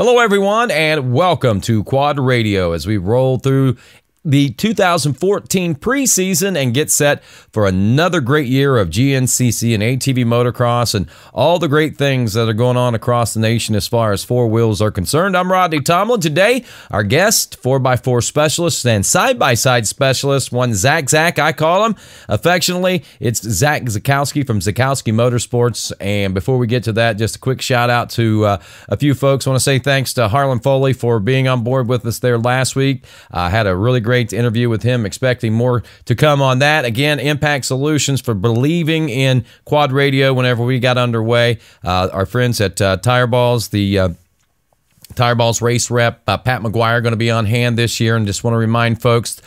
Hello, everyone, and welcome to Quad Radio as we roll through the 2014 preseason and get set for another great year of GNCC and ATV motocross and all the great things that are going on across the nation as far as four wheels are concerned. I'm Rodney Tomlin. Today, our guest, 4x4 specialist and side-by-side specialist, one Zac, I call him affectionately. It's Zac Zakowski from Zakowski Motorsports. And before we get to that, just a quick shout out to a few folks. I want to say thanks to Harlan Foley for being on board with us there last week. I had a really great interview with him, expecting more to come on that. Again, Impact Solutions for believing in Quad Radio whenever we got underway. Our friends at Tire Balls, the Tire Balls race rep, Pat McGuire, going to be on hand this year. And just want to remind folks,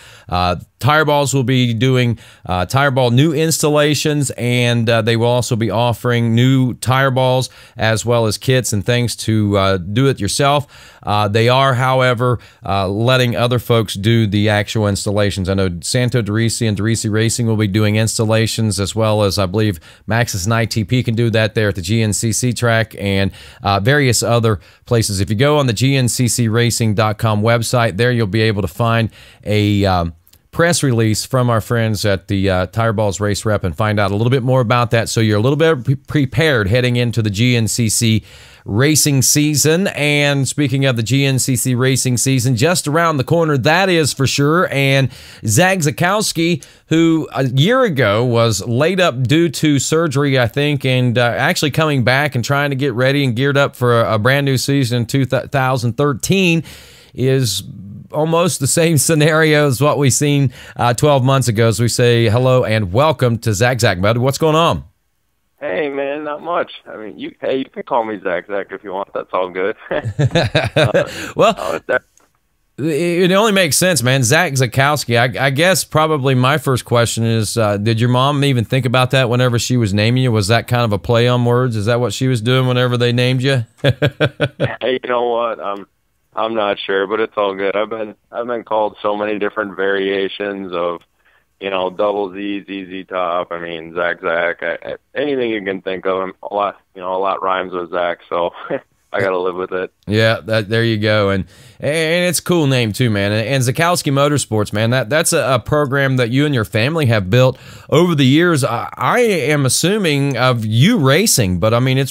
Tire Balls will be doing Tire Ball new installations, and they will also be offering new Tire Balls as well as kits and things to do it yourself. They are, however, letting other folks do the actual installations. I know Santo DeRisi and DeRisi Racing will be doing installations, as well as I believe Maxxis and ITP can do that there at the GNCC track, and various other places. If you go on the GNCCRacing.com website, there you'll be able to find a press release from our friends at the Tire Balls Race Rep and find out a little bit more about that, so you're a little bit prepared heading into the GNCC racing season. And speaking of the GNCC racing season, just around the corner, that is for sure. And Zac Zakowski, who a year ago was laid up due to surgery, I think, and actually coming back and trying to get ready and geared up for a brand new season in 2013, is almost the same scenario as what we seen 12 months ago. So we say hello and welcome to Zac. Bud, what's going on? Hey, man, not much. I mean, you can call me Zac if you want. That's all good. Well, it only makes sense, man. Zac Zakowski. I guess probably my first question is, did your mom even think about that whenever she was naming you? Was that kind of a play on words? Is that what she was doing whenever they named you? Hey, you know what? I'm not sure, but it's all good. I've been called so many different variations of, double Z, ZZ top. I mean, Zac. Anything you can think of. A lot rhymes with Zac, so I got to live with it. Yeah, there you go. And it's a cool name too, man. And Zakowski Motorsports, man, that's a program that you and your family have built over the years. I am assuming of you racing, but I mean, it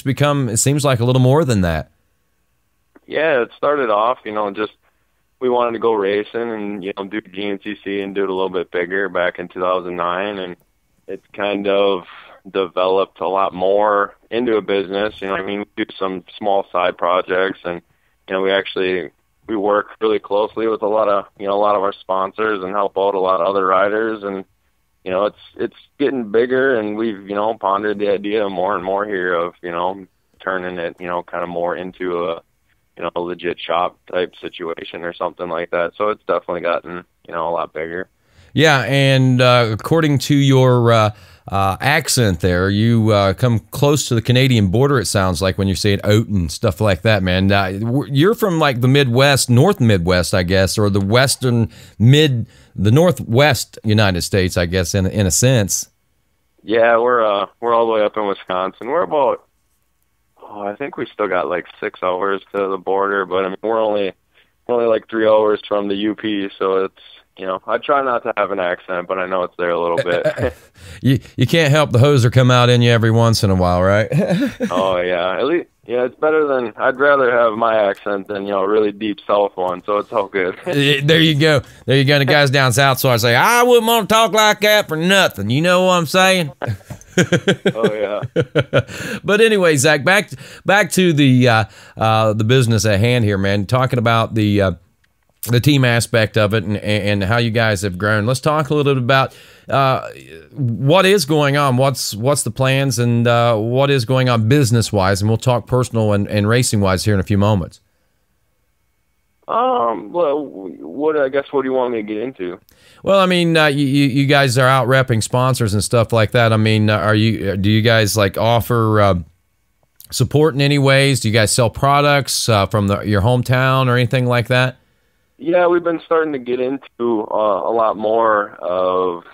seems like a little more than that. Yeah, it started off, just we wanted to go racing and, do GNCC and do it a little bit bigger back in 2009. And it's kind of developed a lot more into a business. We do some small side projects, and, we work really closely with a lot of our sponsors and help out a lot of other riders. And, it's getting bigger, and we've, pondered the idea more and more here of, turning it, kind of more into a legit shop type situation or something like that. So it's definitely gotten, a lot bigger. Yeah. And according to your accent there, you come close to the Canadian border, it sounds like, when you say it out and stuff like that, man. You're from like the Midwest, North Midwest, I guess, or the Northwest United States, I guess, in a sense. Yeah, we're all the way up in Wisconsin. We're about, I think we still got like 6 hours to the border, but I mean, we're only like 3 hours from the UP, so it's, I try not to have an accent, but I know it's there a little bit. You can't help the hoser come out in you every once in a while, right? Oh yeah, at least, it's better than, I'd rather have my accent than, a really deep South one, so it's all good. There you go. The guys down south, so I say, I wouldn't want to talk like that for nothing. You know what I'm saying? Oh yeah. But anyway, Zac, back to the business at hand here, man. Talking about the team aspect of it and how you guys have grown. Let's talk a little bit about what is going on. What's the plans, and what is going on business wise, and we'll talk personal and racing wise here in a few moments. Well, what do you want me to get into? Well, I mean, you guys are out repping sponsors and stuff like that. I mean, do you guys like offer support in any ways? Do you guys sell products from your hometown or anything like that? Yeah, we've been starting to get into a lot more of,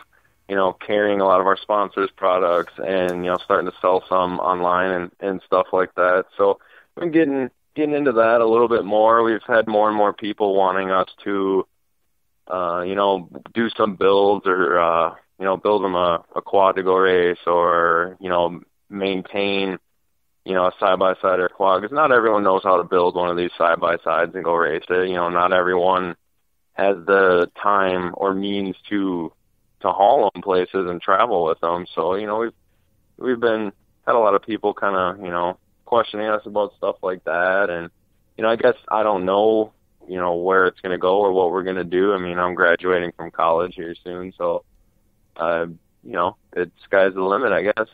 carrying a lot of our sponsors' products and, starting to sell some online and stuff like that. So we've been getting, getting into that a little bit more. We've had more and more people wanting us to, do some builds or, build them a quad to go race or, maintain, a side-by-side or quad. Because not everyone knows how to build one of these side-by-sides and go race it. Not everyone has the time or means to haul them places and travel with them. So, we've had a lot of people kind of, questioning us about stuff like that. And, I guess I don't know, where it's going to go or what we're going to do. I mean, I'm graduating from college here soon. So, it's sky's the limit, I guess.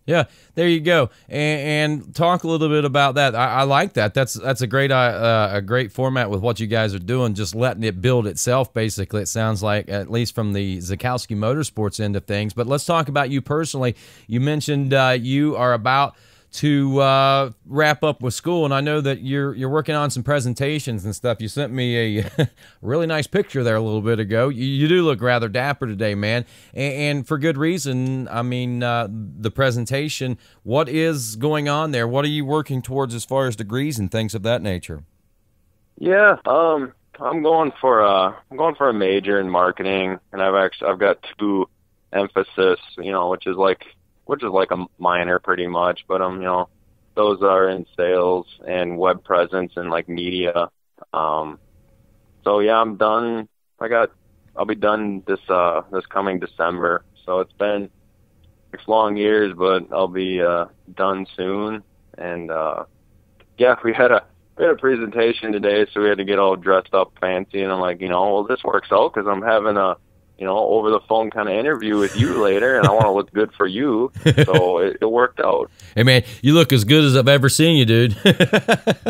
Yeah, there you go, and talk a little bit about that. I like that. That's a great format with what you guys are doing. Just letting it build itself. Basically, it sounds like, at least from the Zakowski Motorsports end of things. But let's talk about you personally. You mentioned you are about to wrap up with school, and I know that you're working on some presentations and stuff. You sent me a really nice picture there a little bit ago. You do look rather dapper today, man, and for good reason. I mean, the presentation, what is going on there? What are you working towards as far as degrees and things of that nature? Yeah, I'm going for a major in marketing, and I've got 2 emphasis, which is like a minor pretty much, but those are in sales and web presence and like media. So yeah, I'm done. I'll be done this coming December. So it's been 6 long years, but I'll be done soon. And yeah, we had a presentation today, so we had to get all dressed up fancy, and I'm like, well, this works out because I'm having a over the phone kind of interview with you later, and I want to look good for you. So it worked out. Hey man, you look as good as I've ever seen you, dude.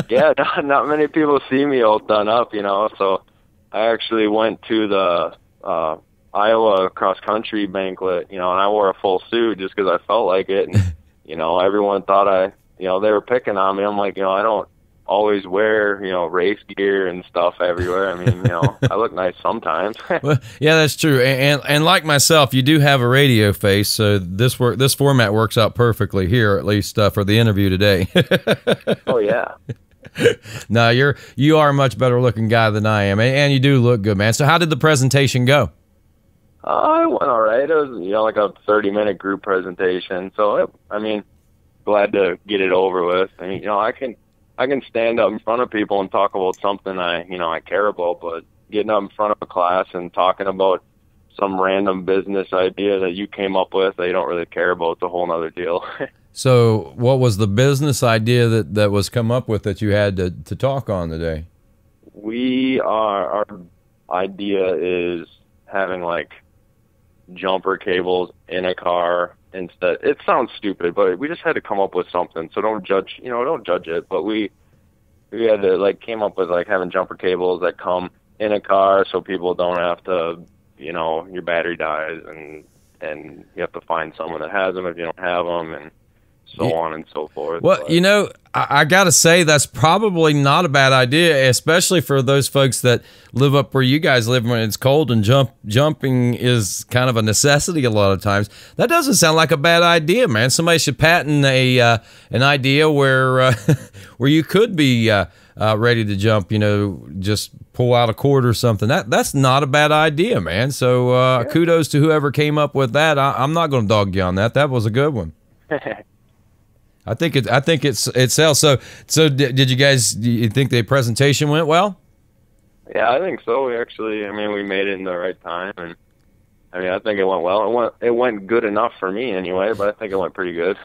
Yeah, not many people see me all done up, so I actually went to the Iowa cross country banquet, and I wore a full suit just because I felt like it. And, everyone thought they were picking on me. I'm like, I don't always wear, race gear and stuff everywhere. I mean, I look nice sometimes. Well, yeah, that's true. And like myself, you do have a radio face, so this format works out perfectly here, at least for the interview today. Oh yeah. No, you are a much better looking guy than I am, and you do look good, man. So how did the presentation go? It went all right. It was, like a 30-minute group presentation. So, glad to get it over with. I mean, I can stand up in front of people and talk about something I care about, but getting up in front of a class and talking about some random business idea that you came up with that you don't really care about, it's a whole nother deal. So what was the business idea that was come up with that you had to talk on today? Our idea is having like jumper cables in a car instead. It sounds stupid, but we just had to come up with something. So don't judge it. But we had to came up with having jumper cables that come in a car, so people don't have to, your battery dies and you have to find someone that has them if you don't have them, and so on and so forth. Well, I got to say that's probably not a bad idea, especially for those folks that live up where you guys live when it's cold and jumping is kind of a necessity a lot of times. That doesn't sound like a bad idea, man. Somebody should patent an idea where where you could be ready to jump, just pull out a cord or something. That's not a bad idea, man. So kudos to whoever came up with that. I'm not going to dog you on that. That was a good one. I think it sells. So did you guys? Do you think the presentation went well? Yeah, I think so. We made it in the right time, and I think it went well. It went good enough for me anyway, but I think it went pretty good.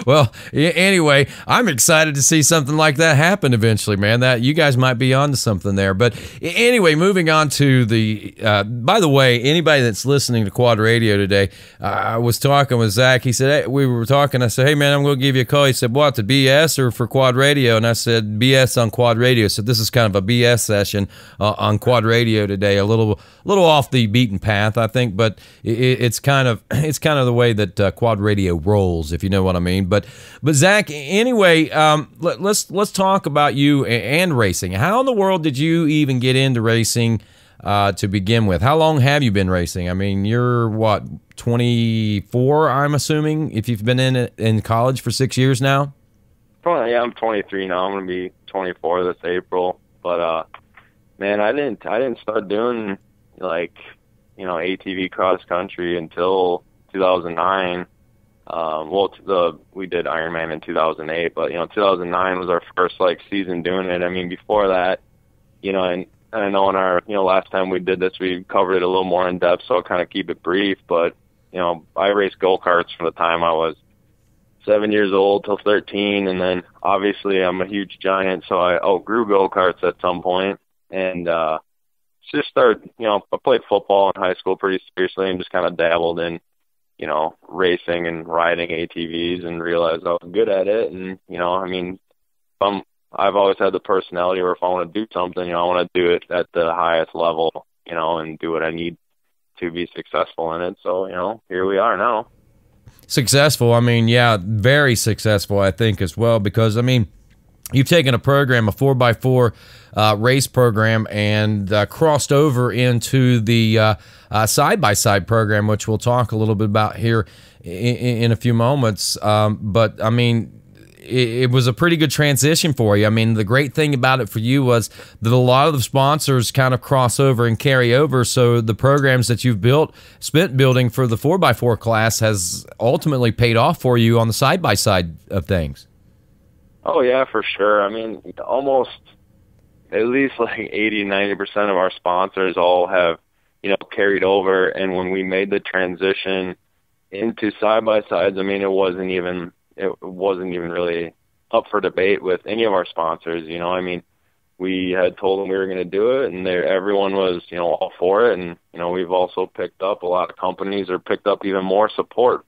Well, anyway, I'm excited to see something like that happen eventually, man. That you guys might be onto something there. But anyway, moving on to the. By the way, anybody that's listening to Quad Radio today, I was talking with Zach. He said, hey, we were talking. I said, hey man, I'm going to give you a call. He said, what, to BS or for Quad Radio? And I said, BS on Quad Radio. So this is kind of a BS session on Quad Radio today. A little off the beaten path, I think, but it's kind of the way that Quad Radio rolls, if you know what I mean. But Zach, anyway, let's talk about you and racing. How in the world did you even get into racing to begin with? How long have you been racing? You're what, 24? I'm assuming, if you've been in college for 6 years now. Yeah, I'm 23 now. I'm gonna be 24 this April. But man, I didn't start doing like ATV cross country until 2009. We did Ironman in 2008, but 2009 was our first like season doing it. I mean, before that, and I know in our last time we did this, we covered it a little more in depth, so I'll kind of keep it brief. But I raced go-karts from the time I was 7 years old till 13, and then obviously I'm a huge giant, so I outgrew go-karts at some point, and just started. I played football in high school pretty seriously, and just kind of dabbled in racing and riding ATVs, and realized I was good at it. And I mean, I've always had the personality where if I want to do something, I want to do it at the highest level, and do what I need to be successful in it. So, here we are now. Successful. I mean, yeah, very successful, I think, as well, because, I mean, you've taken a program, a 4x4 race program, and crossed over into the side-by-side program, which we'll talk a little bit about here in a few moments. But, I mean, it was a pretty good transition for you. I mean, the great thing about it for you was that a lot of the sponsors kind of cross over and carry over, so the programs that you've spent building for the 4x4 class has ultimately paid off for you on the side-by-side of things. Oh, yeah, for sure. I mean, almost at least like 80-90% of our sponsors all have, carried over. And when we made the transition into side-by-sides, I mean, it wasn't even really up for debate with any of our sponsors. I mean, we had told them we were going to do it, and everyone was, all for it. And, we've also picked up a lot of companies, or picked up even more support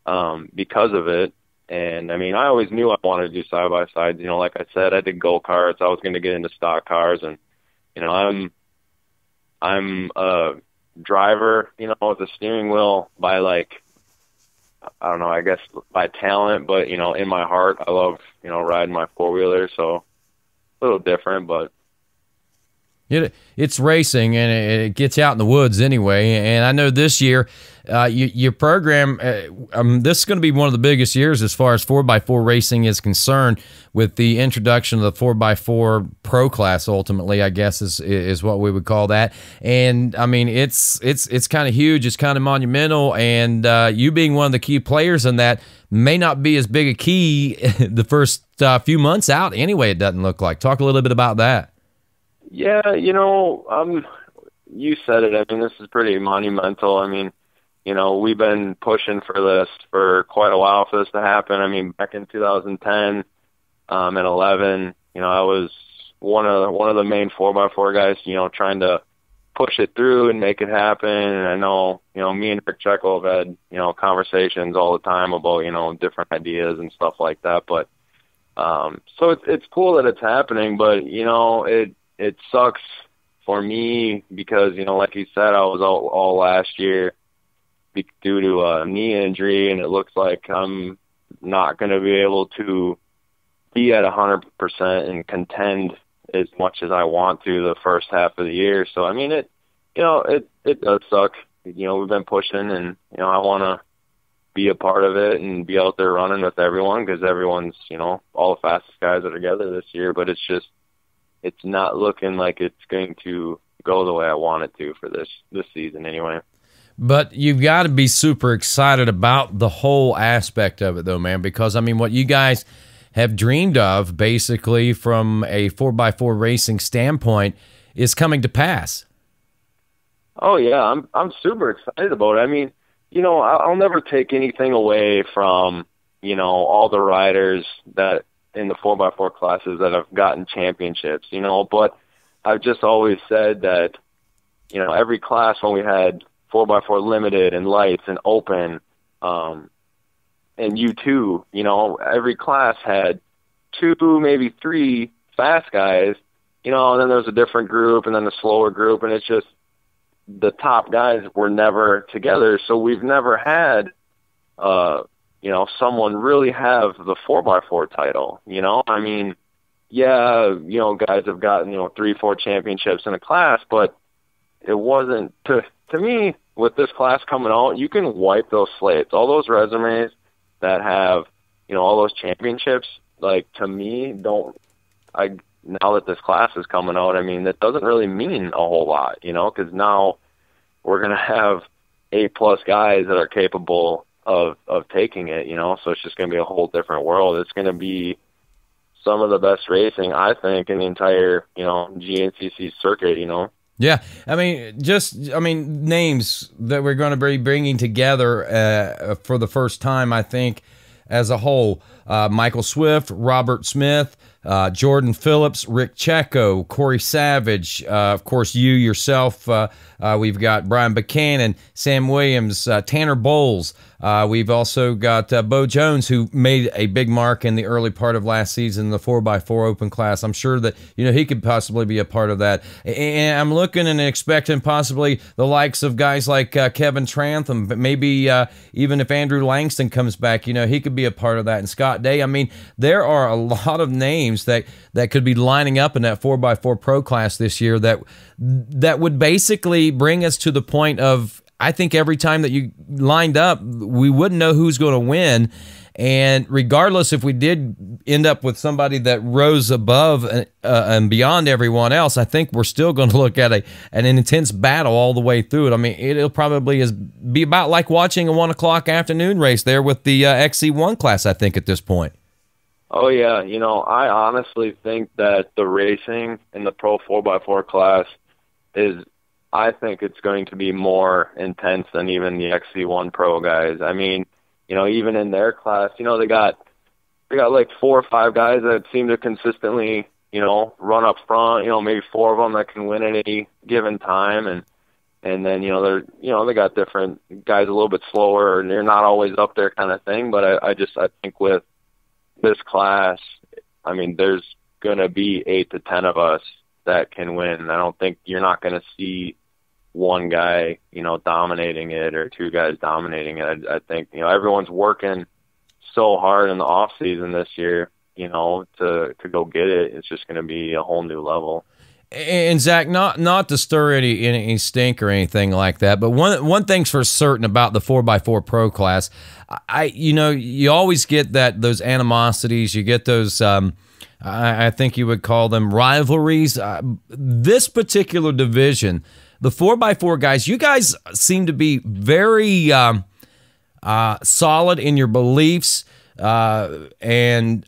because of it. And I mean, I always knew I wanted to do side-by-sides. Like I said, I did go-karts. I was going to get into stock cars, and, I'm a driver, with a steering wheel by I don't know, I guess by talent, but, in my heart, I love, riding my four-wheeler. So a little different, but it's racing, and it gets you out in the woods anyway. And I know this year, your program, this is going to be one of the biggest years as far as 4x4 racing is concerned, with the introduction of the 4x4 Pro class. Ultimately, I guess is what we would call that. And I mean, it's kind of huge. It's kind of monumental, and you being one of the key players in that may not be as big a key the first few months out. Anyway, it doesn't look like. Talk a little bit about that. Yeah, you said it. I mean, this is pretty monumental. I mean, we've been pushing for this for quite a while for this to happen. I mean, back in 2010 and 11, I was one of the main 4x4 guys, trying to push it through and make it happen. And I know, me and Rick Checo have had, conversations all the time about, different ideas and stuff like that. But so it's cool that it's happening, but, it sucks for me because, like you said, I was all last year due to a knee injury, and it looks like I'm not going to be able to be at 100% and contend as much as I want to the first half of the year. So, I mean, it does suck. We've been pushing, and, I want to be a part of it and be out there running with everyone, because everyone's, all the fastest guys are together this year, but it's not looking like it's going to go the way I want it to for this season anyway. But you've got to be super excited about the whole aspect of it, though, man, because, I mean, what you guys have dreamed of, basically, from a 4x4 racing standpoint, is coming to pass. Oh, yeah, I'm super excited about it. I mean, I'll never take anything away from, all the riders that in the 4x4 classes that have gotten championships, but I've just always said that, every class when we had 4x4 limited and lights and open, and U2, every class had 2, maybe 3 fast guys, and then there's a different group and then a slower group, and it's just the top guys were never together. So we've never had, someone really have the 4x4 title, I mean, yeah, guys have gotten, 3-4 championships in a class, but it wasn't, to me, with this class coming out, you can wipe those slates, all those resumes that have, all those championships, like, to me, now that this class is coming out, I mean, that doesn't really mean a whole lot, you know, because now we're going to have A-plus guys that are capable of taking it, you know, so it's just going to be a whole different world. It's going to be some of the best racing, I think, in the entire, you know, GNCC circuit, you know. Yeah, I mean, names that we're going to be bringing together for the first time, I think, as a whole. Michael Swift, Robert Smith, Jordan Phillips, Rick Checo, Corey Savage, of course, you yourself. We've got Brian Buchanan, Sam Williams, Tanner Bowles. We've also got Bo Jones, who made a big mark in the early part of last season in the 4x4 open class. I'm sure that, you know, he could possibly be a part of that. And I'm looking and expecting possibly the likes of guys like Kevin Trantham, but maybe even if Andrew Langston comes back, you know, he could be a part of that. And Scott Day. I mean, there are a lot of names that could be lining up in that 4x4 pro class this year that would basically bring us to the point of, I think every time that you lined up, we wouldn't know who's going to win. And regardless if we did end up with somebody that rose above and beyond everyone else, I think we're still going to look at an intense battle all the way through it. I mean, it'll probably be about like watching a 1 o'clock afternoon race there with the XC1 class, I think, at this point. Oh, yeah. You know, I honestly think that the racing in the Pro 4x4 class I think it's going to be more intense than even the XC1 Pro guys. I mean, you know, even in their class, you know, they got like 4 or 5 guys that seem to consistently, you know, run up front, you know, maybe 4 of them that can win at any given time. And then, you know, they got different guys a little bit slower and they're not always up there kind of thing. But I think with this class, I mean, there's going to be 8 to 10 of us that can win. I don't think you're not going to see one guy, you know, dominating it or 2 guys dominating it. I think, you know, everyone's working so hard in the off season this year, you know, to go get it. It's just going to be a whole new level. And Zach, not to stir any stink or anything like that, but one thing's for certain about the 4x4 pro class, you know, you always get those animosities, you get those. I think you would call them rivalries. This particular division, the 4x4 guys, you guys seem to be very solid in your beliefs. And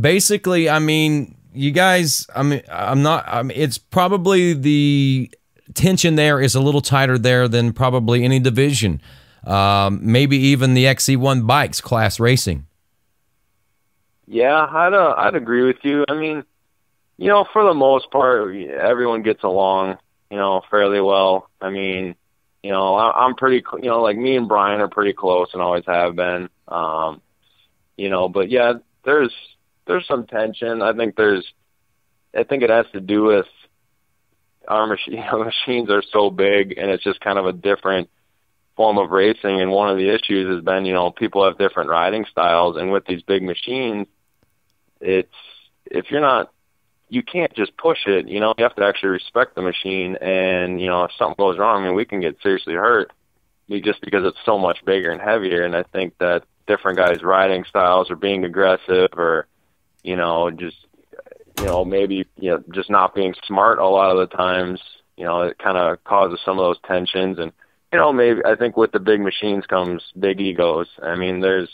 basically, I mean, you guys, it's probably the tension there is a little tighter there than probably any division. Maybe even the XC1 bikes class racing. Yeah, I'd agree with you. I mean, you know, for the most part, everyone gets along, you know, fairly well. I mean, you know, I'm pretty, you know, like me and Brian are pretty close and always have been. You know, but yeah, there's some tension. I think it has to do with our machines are so big and it's just kind of a different form of racing. And one of the issues has been, you know, people have different riding styles, and with these big machines, you can't just push it, you know, you have to actually respect the machine. And, you know, if something goes wrong, I mean, we can get seriously hurt just because it's so much bigger and heavier. And I think that different guys' riding styles or being aggressive or, you know, just, you know, maybe, you know, just not being smart a lot of the times, you know, it kind of causes some of those tensions. And, you know, maybe I think with the big machines comes big egos. I mean, there's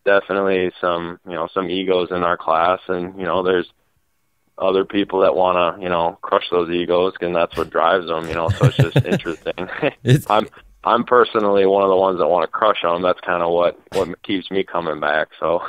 definitely some egos in our class, and, you know, there's other people that want to, you know, crush those egos, and that's what drives them, you know, so it's just interesting. I'm personally one of the ones that want to crush them. That's kind of what keeps me coming back, so.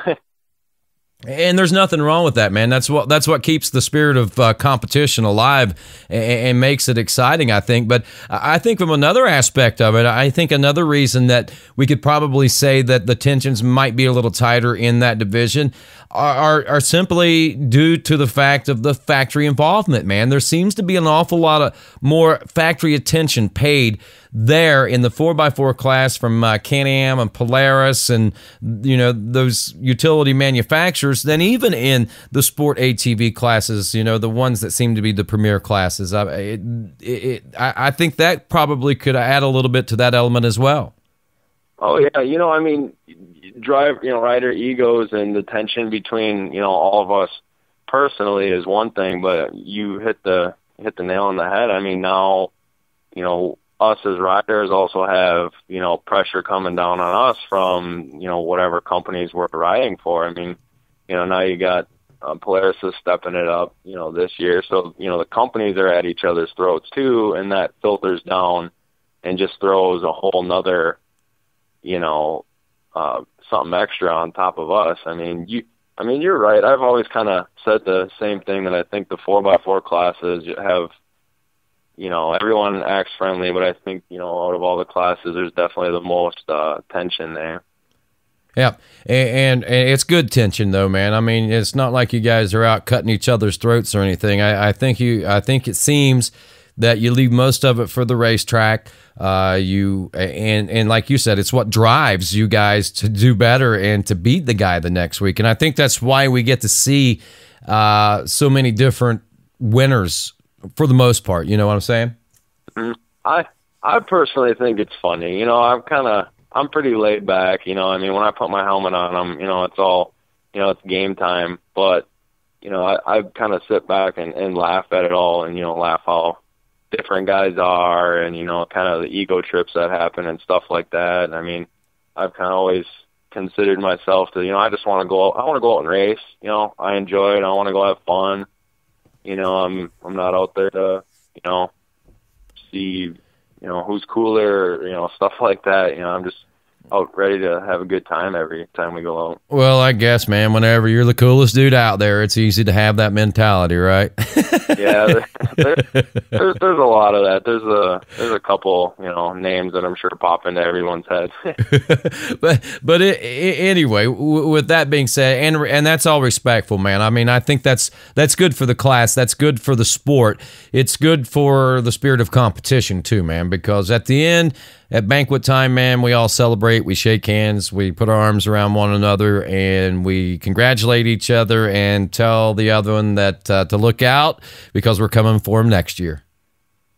And there's nothing wrong with that, man. That's what keeps the spirit of competition alive and makes it exciting, I think. But I think from another aspect of it, I think another reason that we could probably say that the tensions might be a little tighter in that division are simply due to the fact of the factory involvement, man. There seems to be an awful lot of more factory attention paid there in the 4x4 class from Can-Am and Polaris and, you know, those utility manufacturers than even in the sport ATV classes, you know, the ones that seem to be the premier classes. I think that probably could add a little bit to that element as well. Oh yeah, I mean, rider egos and the tension between, all of us personally is one thing, but you hit the nail on the head. I mean, now, us as riders also have, pressure coming down on us from, whatever companies we're riding for. I mean, now you got Polaris is stepping it up, this year. So, the companies are at each other's throats too, and that filters down and just throws a whole nother, something extra on top of us. I mean, you're right. I've always kind of said the same thing, that I think the 4x4 classes have, everyone acts friendly, but I think, out of all the classes, there's definitely the most tension there. Yeah, and it's good tension though, man. I mean, it's not like you guys are out cutting each other's throats or anything. I think it seems that you leave most of it for the racetrack. And like you said, it's what drives you guys to do better and to beat the guy the next week. And I think that's why we get to see so many different winners for the most part. You know what I'm saying? I personally think it's funny. I'm pretty laid back. I mean, when I put my helmet on, it's all, it's game time. But, I kind of sit back and laugh at it all, and, laugh how different guys are, and, kind of the ego trips that happen and stuff like that. I mean, I've kind of always considered myself to, I just want to go out. I want to go out and race. I enjoy it. I want to go have fun. I'm not out there to, see, who's cooler, stuff like that. I'm just out ready to have a good time every time we go out. Well, I guess, man, whenever you're the coolest dude out there, it's easy to have that mentality, right? Yeah, there's a lot of that. There's a couple, names that I'm sure pop into everyone's head. but anyway, with that being said, and that's all respectful, man. I mean, I think that's good for the class. That's good for the sport. It's good for the spirit of competition too, man, because at the end, at banquet time, man, we all celebrate, we shake hands, we put our arms around one another, and we congratulate each other and tell the other one that to look out because we're coming for him next year.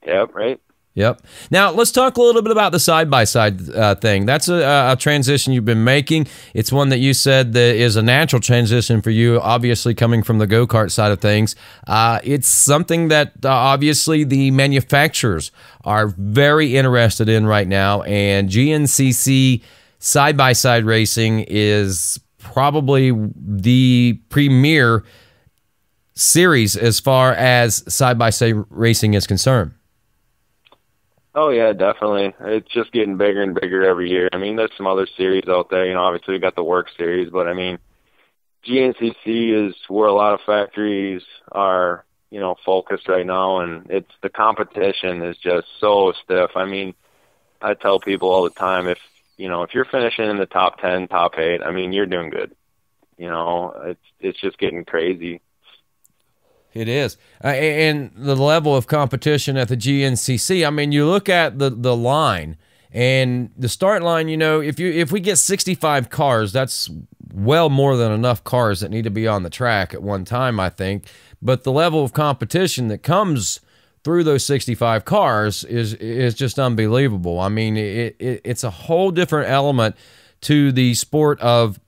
Yep, right. Yep. Now, let's talk a little bit about the side-by-side thing. That's a transition you've been making. It's one that you said that is a natural transition for you, obviously coming from the go-kart side of things. It's something that obviously the manufacturers are very interested in right now, and GNCC side-by-side racing is probably the premier series as far as side-by-side racing is concerned. Oh, yeah, definitely. It's just getting bigger and bigger every year. I mean, there's some other series out there. Obviously we got the work series, but, I mean, GNCC is where a lot of factories are, focused right now, and it's the competition is just so stiff. I mean, I tell people all the time, if you're finishing in the top 10, top 8, I mean, you're doing good. It's just getting crazy. It is. And the level of competition at the GNCC, I mean, you look at the line and the start line, if we get 65 cars, that's well more than enough cars that need to be on the track at one time, I think. But the level of competition that comes through those 65 cars is just unbelievable. I mean, it's a whole different element to the sport of,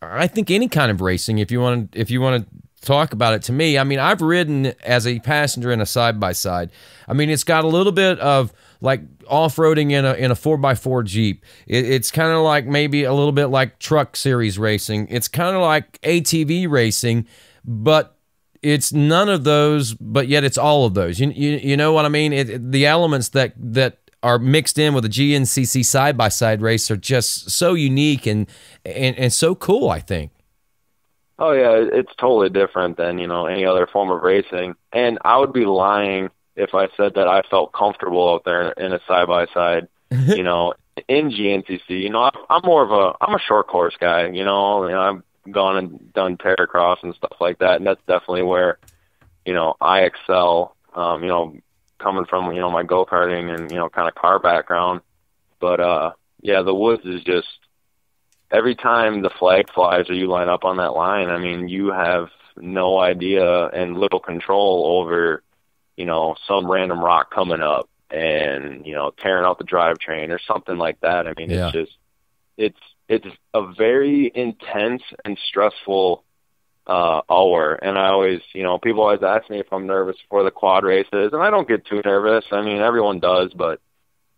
I think, any kind of racing. If you want to talk about it to me, I mean, I've ridden as a passenger in a side-by-side. I mean, it's got a little bit of like off-roading in a 4x4 Jeep. It's kind of like maybe a little bit like truck series racing. It's kind of like ATV racing, but it's none of those, but yet it's all of those. You know what I mean? The elements that are mixed in with a GNCC side-by-side race are just so unique and so cool, I think. Oh, yeah, it's totally different than, any other form of racing. And I would be lying if I said that I felt comfortable out there in a side-by-side, in GNCC. I'm a short course guy, I've gone and done Terracross and stuff like that, and that's definitely where, I excel, coming from, my go-karting and, kind of car background. But, yeah, the woods is just, every time the flag flies or you line up on that line, I mean, you have no idea and little control over, some random rock coming up and, tearing out the drivetrain or something like that. I mean, It's just, it's a very intense and stressful hour. And I always, people always ask me if I'm nervous before the quad races, and I don't get too nervous. I mean, everyone does, but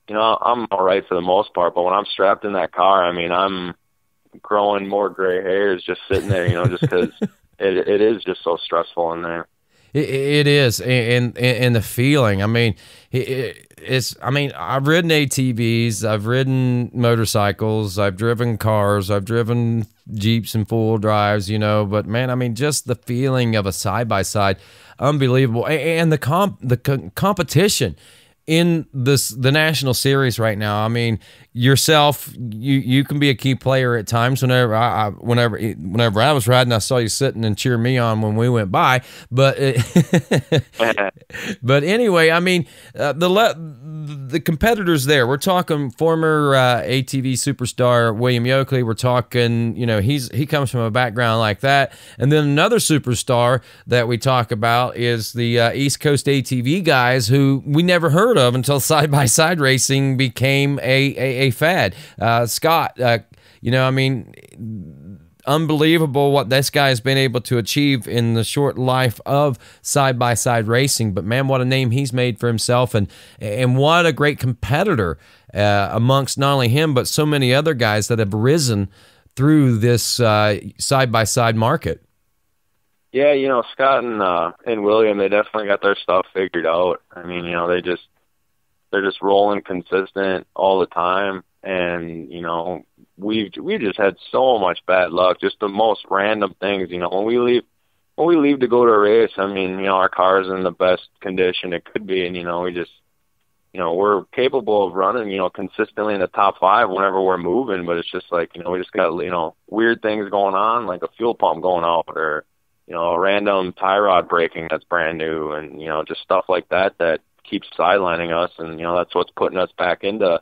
I'm all right for the most part. But when I'm strapped in that car, I mean, I'm growing more gray hairs just sitting there, just because it is just so stressful in there. It is, and the feeling. I mean, it's. I mean, I've ridden ATVs, I've ridden motorcycles, I've driven cars, I've driven Jeeps and four-wheel drives. But man, I mean, just the feeling of a side by side, unbelievable, and the competition in the national series right now. I mean, yourself, you can be a key player at times. Whenever I was riding, I saw you sitting and cheering me on when we went by. But but anyway, I mean, the competitors there. We're talking former ATV superstar William Yoakley. We're talking, he comes from a background like that. And then another superstar that we talk about is the East Coast ATV guys, who we never heard of until side-by-side racing became a fad. Scott, I mean, unbelievable what this guy has been able to achieve in the short life of side-by-side racing. But man, what a name he's made for himself, and what a great competitor amongst not only him but so many other guys that have risen through this side-by-side market. Yeah, Scott and William, they definitely got their stuff figured out. I mean, they're just rolling consistent all the time, and we just had so much bad luck, just the most random things. When we leave to go to a race, I mean, our car's in the best condition it could be, and we just we're capable of running consistently in the top 5 whenever we're moving, but it's just like we just got weird things going on, like a fuel pump going out, or a random tie rod breaking that's brand new, and just stuff like that keeps sidelining us, and that's what's putting us back into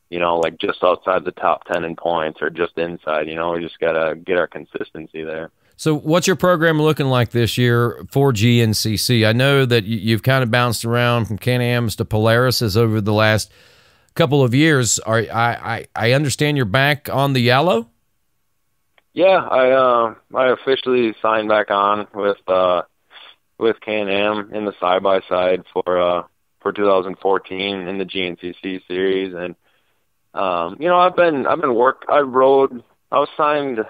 like just outside the top 10 in points, or just inside. We just gotta get our consistency there. So what's your program looking like this year for GNCC? I know that you've kind of bounced around from Can-Ams to Polarises over the last couple of years. I understand you're back on the yellow? Yeah, I officially signed back on with Can-Am in the side-by-side for 2014 in the GNCC series. And I was signed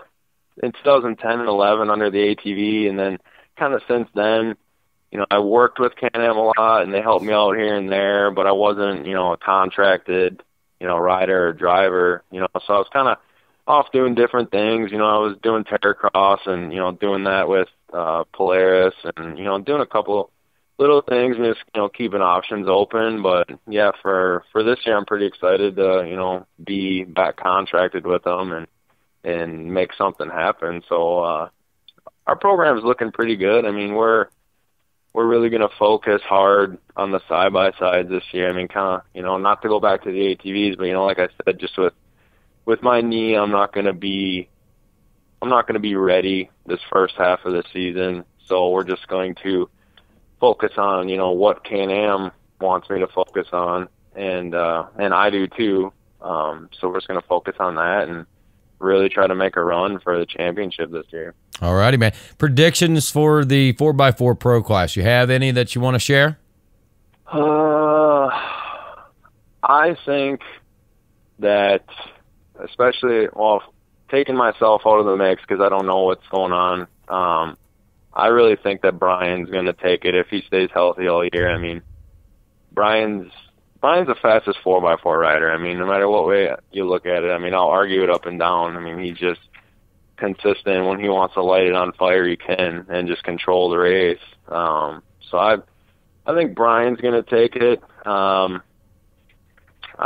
in 2010 and 11 under the ATV, and then kind of since then, I worked with Can-Am a lot, and they helped me out here and there, but I wasn't a contracted rider or driver. So I was kind of off doing different things. I was doing Terracross and doing that with Polaris, and doing a couple little things, and just keeping options open. But yeah, for this year, I'm pretty excited to be back contracted with them and make something happen. So our program is looking pretty good. I mean, we're really going to focus hard on the side by sides this year. I mean, kind of not to go back to the ATVs, but like I said, just with my knee, I'm not going to be ready this first half of the season. So we're just going to focus on, what Can-Am wants me to focus on, and I do too. So we're just going to focus on that and really try to make a run for the championship this year. All righty, man. Predictions for the 4x4 Pro Class. You have any that you want to share? I think that, especially, taking myself out of the mix because I don't know what's going on, I really think that Brian's going to take it if he stays healthy all year. I mean, Brian's the fastest 4x4 rider. I mean, no matter what way you look at it, I mean, I'll argue it up and down. I mean, he's just consistent. When he wants to light it on fire, he can, and just control the race. So I think Brian's going to take it. I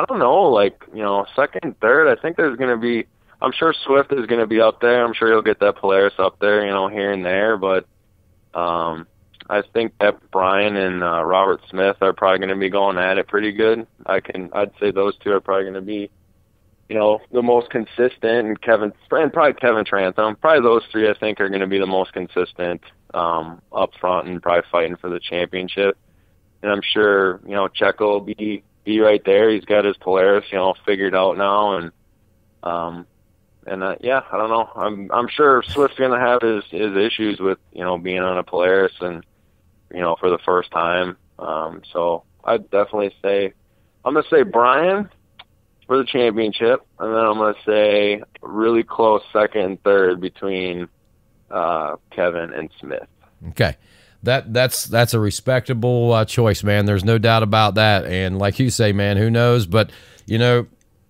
don't know, second, third, I think there's going to be, I'm sure Swift is going to be up there. I'm sure he'll get that Polaris up there, here and there. But I think that Brian and Robert Smith are probably going to be going at it pretty good. I'd say those two are probably going to be, the most consistent, and probably Kevin Trantham. Probably those three, I think, are going to be the most consistent up front and probably fighting for the championship. And I'm sure, Checo will be right there. He's got his Polaris, figured out now, and yeah, I don't know. I'm sure Swift's gonna have his issues with being on a Polaris and for the first time. So I'd definitely say I'm gonna say Brian for the championship, and then I'm gonna say really close second and third between Kevin and Smith. Okay. That's a respectable choice, man. There's no doubt about that. And like you say, man, who knows? But,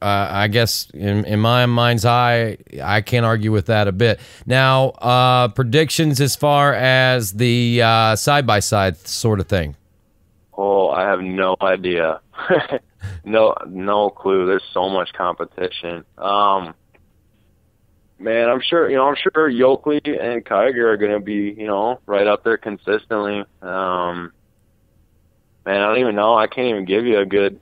I guess in my mind's eye, I can't argue with that a bit. Now, predictions as far as the side-by-side sort of thing. Oh, I have no idea. No clue. There's so much competition. Man, I'm sure Yoakley and Kiger are going to be, right up there consistently. Man, I don't even know. I can't even give you a good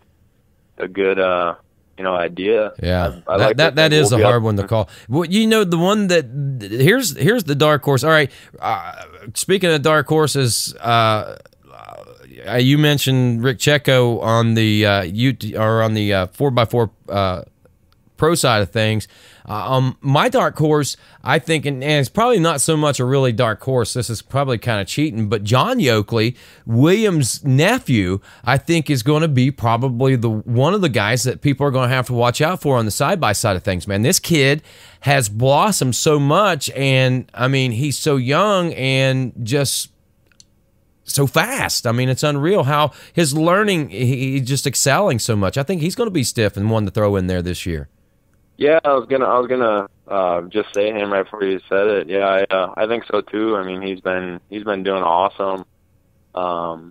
idea. Yeah, that is a hard one to call. Well, the one that here's the dark horse. All right, speaking of dark horses, you mentioned Rick Checo on the on the 4x4 pro side of things. My dark horse, I think, and it's probably not so much a really dark horse. This is probably kind of cheating, but John Yoakley, Williams' nephew, I think is going to be probably one of the guys that people are going to have to watch out for on the side-by-side of things, man. This kid has blossomed so much, and, I mean, he's so young and just so fast. I mean, it's unreal how his learning, he's just excelling so much. I think he's going to be stiff and one to throw in there this year. Yeah, I was gonna just say him right before you said it. Yeah, I think so too. I mean, he's been doing awesome. I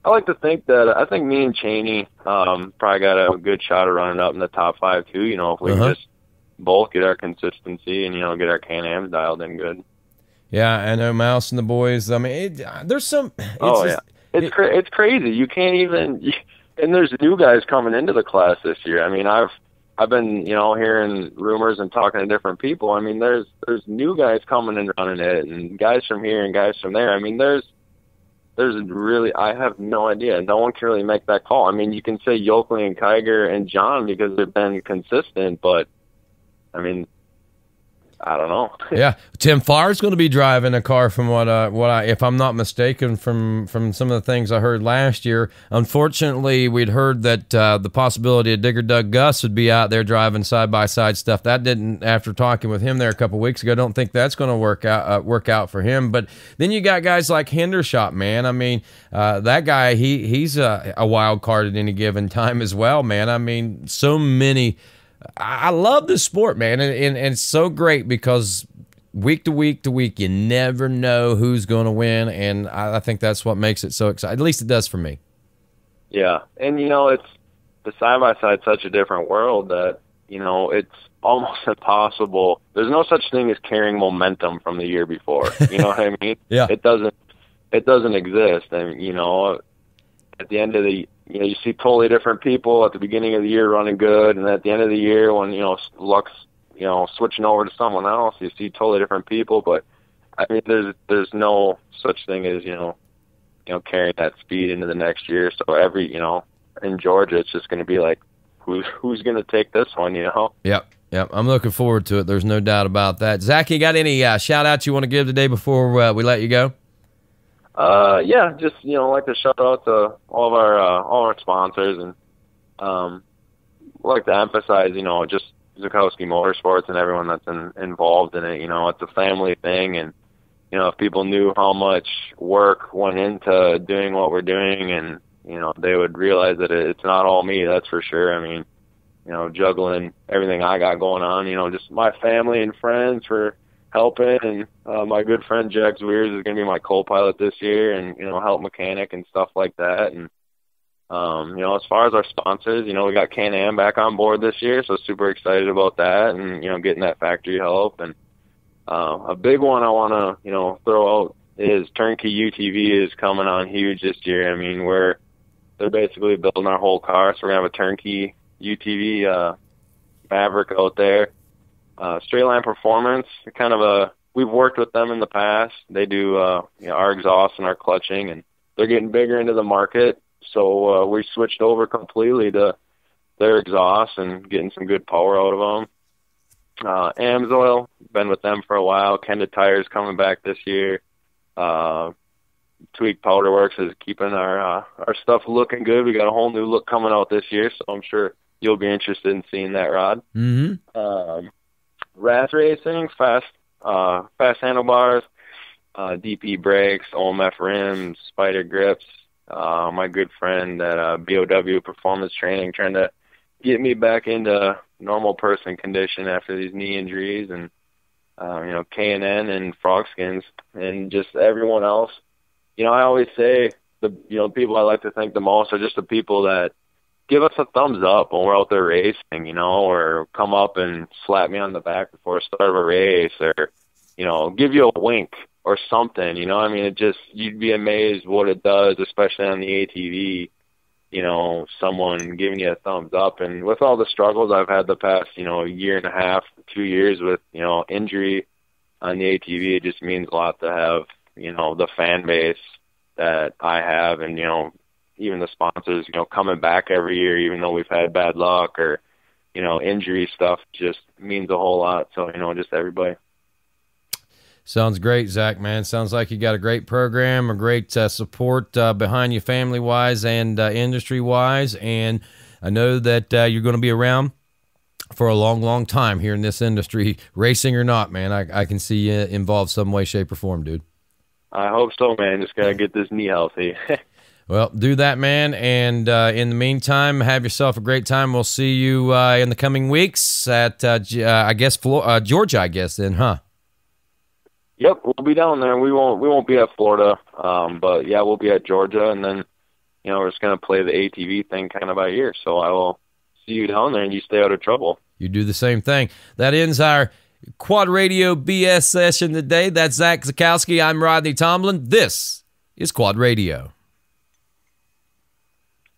like to think that I think me and Cheney probably got a good shot of running up in the top 5 too. If we can just both get our consistency and get our Can-Ams dialed in good. Yeah, I know Mouse and the boys. I mean, there's some. It's crazy. You can't even. And there's new guys coming into the class this year. I mean, I've been, hearing rumors and talking to different people. I mean, there's new guys coming and running it, and guys from here and guys from there. I mean, there's really, I have no idea. No one can really make that call. I mean, you can say Yoakley and Kiger and John because they've been consistent, but I mean, I don't know. Yeah, Tim Farr's going to be driving a car from what I, if I'm not mistaken, from some of the things I heard last year. Unfortunately, we'd heard that the possibility of Digger Doug Gus would be out there driving side by side stuff. That didn't. After talking with him there a couple weeks ago, I don't think that's going to work out for him. But then you got guys like Hendershot, man. I mean, that guy he's a wild card at any given time as well, man. I mean, so many. I love this sport, man, and it's so great because week to week to week, you never know who's going to win, and I think that's what makes it so exciting. At least it does for me. Yeah, and it's the side-by-side such a different world that, it's almost impossible. There's no such thing as carrying momentum from the year before. You know what I mean? Yeah. It doesn't exist, and, at the end of the you see totally different people at the beginning of the year running good, and at the end of the year when, luck's, switching over to someone else, you see totally different people. But, I mean, there's no such thing as, carrying that speed into the next year. So every, in Georgia, it's just going to be like, who's going to take this one, Yep. I'm looking forward to it. There's no doubt about that. Zach, you got any shout-outs you want to give today before we let you go? Yeah, just, like to shout out to all of our sponsors, and, like to emphasize, just Zakowski Motorsports and everyone that's involved in it. It's a family thing, and, if people knew how much work went into doing what we're doing, and, they would realize that it's not all me, that's for sure. I mean, juggling everything I got going on, just my family and friends for helping, and my good friend Jack Zweers is going to be my co-pilot this year, and help mechanic and stuff like that. And as far as our sponsors, we got Can-Am back on board this year, so super excited about that, and getting that factory help. And a big one I want to throw out is Turnkey UTV is coming on huge this year. I mean, they're basically building our whole car, so we're gonna have a Turnkey UTV Maverick out there. Straight Line Performance, we've worked with them in the past. They do our exhaust and our clutching, and they're getting bigger into the market. So we switched over completely to their exhaust and getting some good power out of them. Amsoil, been with them for a while. Kenda Tires coming back this year. Tweak Powder Works is keeping our stuff looking good. We got a whole new look coming out this year, so I'm sure you'll be interested in seeing that rod. Raz Racing, fast handlebars, DP brakes, OMF rims, spider grips. My good friend at BOW Performance Training trying to get me back into normal person condition after these knee injuries, and K&N and Frog Skins, and just everyone else. I always say the people I like to thank the most are just the people that give us a thumbs up when we're out there racing, or come up and slap me on the back before the start of a race, or give you a wink or something. You'd be amazed what it does, especially on the ATV. Someone giving you a thumbs up. And with all the struggles I've had the past, year and a half, 2 years with, injury on the ATV, it just means a lot to have, the fan base that I have, and, even the sponsors, coming back every year, even though we've had bad luck or, injury stuff, just means a whole lot. So, just everybody. Sounds great, Zach, man. Sounds like you got a great program, a great support behind you family-wise and industry-wise. And I know that you're going to be around for a long, long time here in this industry, racing or not, man. I can see you involved some way, shape, or form, dude. I hope so, man. Just got to get this knee healthy. Well, do that, man. And in the meantime, have yourself a great time. We'll see you in the coming weeks at, Georgia, I guess, then, huh? Yep, we'll be down there. We won't be at Florida, but yeah, we'll be at Georgia, and then we're just gonna play the ATV thing kind of by ear. So I will see you down there, and you stay out of trouble. You do the same thing. That ends our Quad Radio BS session today. That's Zac Zakowski. I'm Rodney Tomlin. This is Quad Radio.